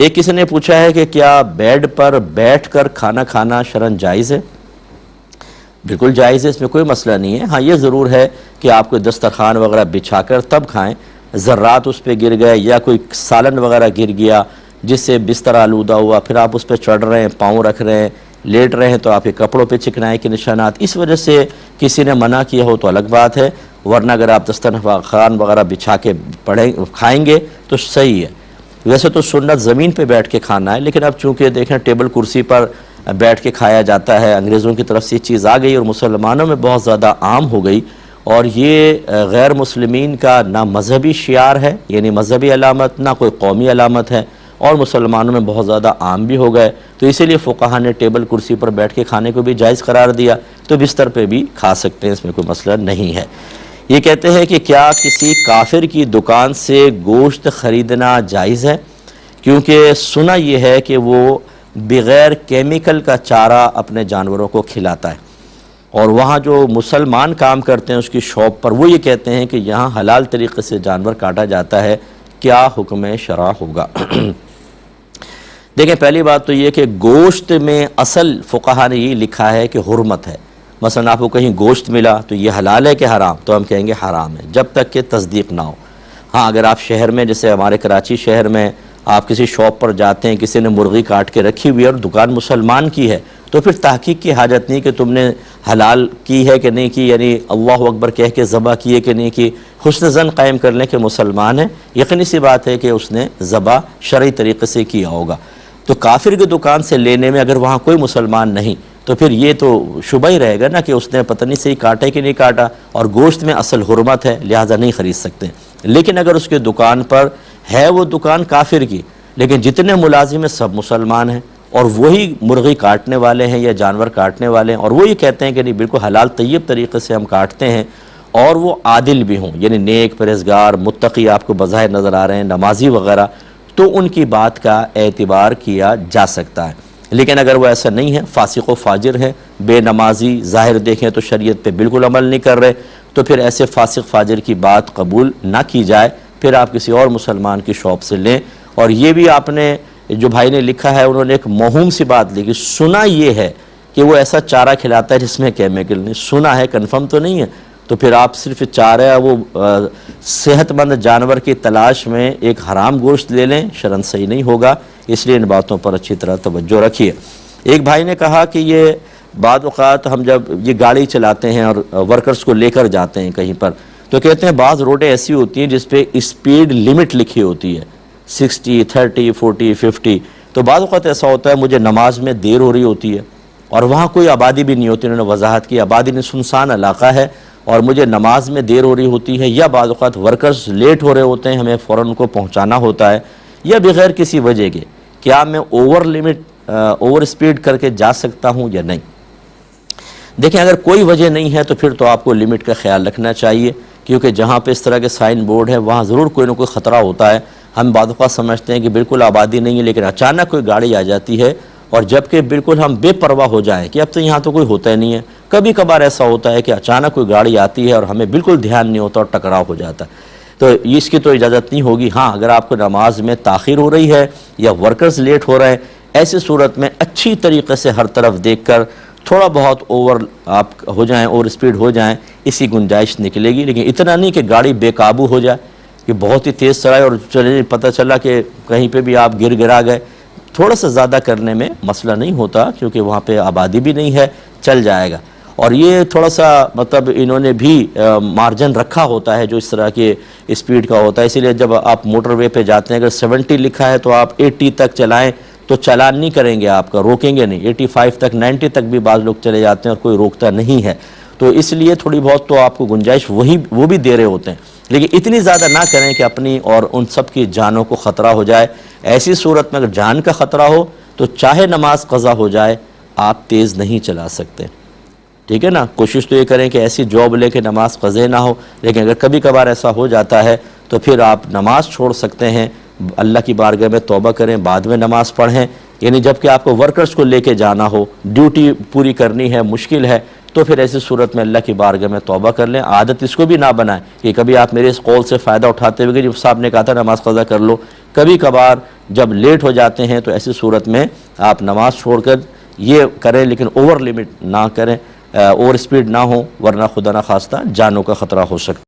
एक किसी ने पूछा है कि क्या बेड पर बैठकर खाना खाना शरन जायज़ है? बिल्कुल जायज़ है, इसमें कोई मसला नहीं है। हाँ, ये ज़रूर है कि आप कोई दस्तरखान वगैरह बिछाकर तब खाएं, ज़र्रात उस पर गिर गए या कोई सालन वगैरह गिर गया जिससे बिस्तर आलूदा हुआ, फिर आप उस पर चढ़ रहे हैं, पाँव रख रहे हैं, लेट रहे हैं, तो आपके कपड़ों पे चिकनाई के निशानात, इस वजह से किसी ने मना किया हो तो अलग बात है, वरना अगर आप दस्तरखान वगैरह बिछा के पढ़ें खाएँगे तो सही है। वैसे तो सुन्नत ज़मीन पे बैठ के खाना है, लेकिन अब चूँकि देखें टेबल कुर्सी पर बैठ के खाया जाता है, अंग्रेज़ों की तरफ से ये चीज़ आ गई और मुसलमानों में बहुत ज़्यादा आम हो गई, और ये गैर मुस्लिमीन का ना मजहबी शियार है, यानी मजहबी अलामत, ना कोई कौमी अलामत है, और मुसलमानों में बहुत ज़्यादा आम भी हो गए। तो इसीलिए फ़ुक़हा ने टेबल कुर्सी पर बैठ के खाने को भी जायज़ करार दिया, तो बिस्तर पर भी खा सकते हैं, इसमें कोई मसला नहीं है। ये कहते हैं कि क्या किसी काफिर की दुकान से गोश्त ख़रीदना जायज़ है? क्योंकि सुना ये है कि वो बग़ैर केमिकल का चारा अपने जानवरों को खिलाता है, और वहाँ जो मुसलमान काम करते हैं उसकी शॉप पर वो ये कहते हैं कि यहाँ हलाल तरीक़े से जानवर काटा जाता है, क्या हुक्म शरअ होगा? देखें, पहली बात तो ये कि गोश्त में असल फ़ुक़हा ने ये लिखा है कि हुर्मत है। मसलन आपको कहीं गोश्त मिला तो ये हलाल है कि हराम, तो हम कहेंगे हराम है, जब तक कि तस्दीक ना हो। हाँ, अगर आप शहर में, जैसे हमारे कराची शहर में, आप किसी शॉप पर जाते हैं, किसी ने मुर्गी काट के रखी हुई है और दुकान मुसलमान की है, तो फिर तहकीक की हाजत नहीं कि तुमने हलाल की है कि नहीं की, यानी अल्लाह अकबर कह के ज़बह की है कि नहीं की, हुस्न ज़न कायम कर लें कि मुसलमान है, यकीनी सी बात है कि उसने ज़बह शरई तरीक़े से किया होगा। तो काफिर की दुकान से लेने में अगर वहाँ कोई मुसलमान नहीं, तो फिर ये तो शुबा ही रहेगा ना कि उसने पता नहीं सही काटा कि नहीं काटा, और गोश्त में असल हुर्मत है, लिहाजा नहीं ख़रीद सकते। लेकिन अगर उसके दुकान पर है वो दुकान काफिर की, लेकिन जितने मुलाजिम हैं सब मुसलमान हैं, और वही मुर्गी काटने वाले हैं या जानवर काटने वाले हैं, और वो ये कहते हैं कि नहीं बिल्कुल हलाल तय्यब तरीक़े से हम काटते हैं, और वो आदिल भी हों, यानी नेक, परहेज़गार, मुत्तकी आपको बज़ाहिर नज़र आ रहे हैं, नमाजी वगैरह, तो उनकी बात का एतबार किया जा सकता है। लेकिन अगर वो ऐसा नहीं है, फासिक व फाजिर है, बेनमाजी, ज़ाहिर देखें तो शरीयत पे बिल्कुल अमल नहीं कर रहे, तो फिर ऐसे फासिक फाजिर की बात कबूल ना की जाए, फिर आप किसी और मुसलमान की शॉप से लें। और ये भी आपने, जो भाई ने लिखा है, उन्होंने एक मौहूम सी बात लिखी, सुना ये है कि वो ऐसा चारा खिलाता है जिसमें केमिकल नहीं, सुना है, कन्फर्म तो नहीं है, तो फिर आप सिर्फ चारा वो सेहतमंद जानवर की तलाश में एक हराम गोश्त ले लें, शरन सही नहीं होगा। इसलिए इन बातों पर अच्छी तरह तवज्जो रखिए। एक भाई ने कहा कि ये बाद औक़ात हम जब ये गाड़ी चलाते हैं और वर्कर्स को लेकर जाते हैं कहीं पर, तो कहते हैं बाज़ रोडें ऐसी होती हैं जिस पे स्पीड लिमिट लिखी होती है 60, 30, 40, 50, तो बाद औक़ात ऐसा होता है मुझे नमाज में देर हो रही होती है और वहाँ कोई आबादी भी नहीं होती, उन्होंने वजाहत की आबादी नहीं, सुनसान इलाका है, और मुझे नमाज में देर हो रही होती है, या बाद औक़ात वर्कर्स लेट हो रहे होते हैं, हमें फ़ौरन उनको पहुँचाना होता है, या बग़ैर किसी वजह के, क्या मैं ओवर स्पीड करके जा सकता हूँ या नहीं? देखें, अगर कोई वजह नहीं है तो फिर तो आपको लिमिट का ख्याल रखना चाहिए, क्योंकि जहाँ पे इस तरह के साइन बोर्ड है वहाँ ज़रूर कोई ना कोई ख़तरा होता है। हम बाद औक़ात समझते हैं कि बिल्कुल आबादी नहीं है, लेकिन अचानक कोई गाड़ी आ जाती है, और जबकि बिल्कुल हम बेपरवाह हो जाएं कि अब तो यहाँ तो कोई होता ही नहीं है। कभी कभार ऐसा होता है कि अचानक कोई गाड़ी आती है और हमें बिल्कुल ध्यान नहीं होता और टकराव हो जाता है, तो इसकी तो इजाज़त नहीं होगी। हाँ, अगर आपको नमाज में ताख़ीर हो रही है या वर्कर्स लेट हो रहे हैं, ऐसी सूरत में अच्छी तरीक़े से हर तरफ देख कर थोड़ा बहुत ओवर आप हो जाएं, ओवर स्पीड हो जाएं, इसी गुंजाइश निकलेगी। लेकिन इतना नहीं कि गाड़ी बेकाबू हो जाए, कि बहुत ही तेज़ चलाए और चले पता चला कि कहीं पे भी आप गिरा गए। थोड़ा सा ज़्यादा करने में मसला नहीं होता, क्योंकि वहाँ पे आबादी भी नहीं है, चल जाएगा। और ये थोड़ा सा मतलब इन्होंने भी मार्जिन रखा होता है जो इस तरह के स्पीड का होता है, इसीलिए जब आप मोटरवे पे जाते हैं, अगर 70 लिखा है तो आप 80 तक चलाएं तो चालान नहीं करेंगे, आपका रोकेंगे नहीं। 85 तक, 90 तक भी बाज़ लोग चले जाते हैं और कोई रोकता नहीं है, तो इसलिए थोड़ी बहुत तो आपको गुंजाइश वो भी दे रहे होते हैं, लेकिन इतनी ज़्यादा ना करें कि अपनी और उन सब की जानों को ख़तरा हो जाए। ऐसी सूरत में अगर जान का ख़तरा हो तो चाहे नमाज क़ज़ा हो जाए, आप तेज़ नहीं चला सकते, ठीक है ना। कोशिश तो ये करें कि ऐसी जॉब ले कि नमाज क़ज़े ना हो, लेकिन अगर कभी कभार ऐसा हो जाता है तो फिर आप नमाज छोड़ सकते हैं, अल्लाह की बारगाह में तौबा करें, बाद में नमाज़ पढ़ें। यानी जबकि आपको वर्कर्स को लेके जाना हो, ड्यूटी पूरी करनी है, मुश्किल है, तो फिर ऐसी सूरत में अल्लाह की बारगाह में तौबा कर लें। आदत इसको भी ना बनाएं कि कभी आप मेरे इस कौल से फ़ायदा उठाते हुए, जब साहब ने कहा था नमाज क़ज़ा कर लो, कभी कभार जब लेट हो जाते हैं तो ऐसी सूरत में आप नमाज छोड़कर ये करें, लेकिन ओवर लिमिट ना करें, ओवर स्पीड ना हो, वरना खुदा ना खास्ता जानों का ख़तरा हो सकता है।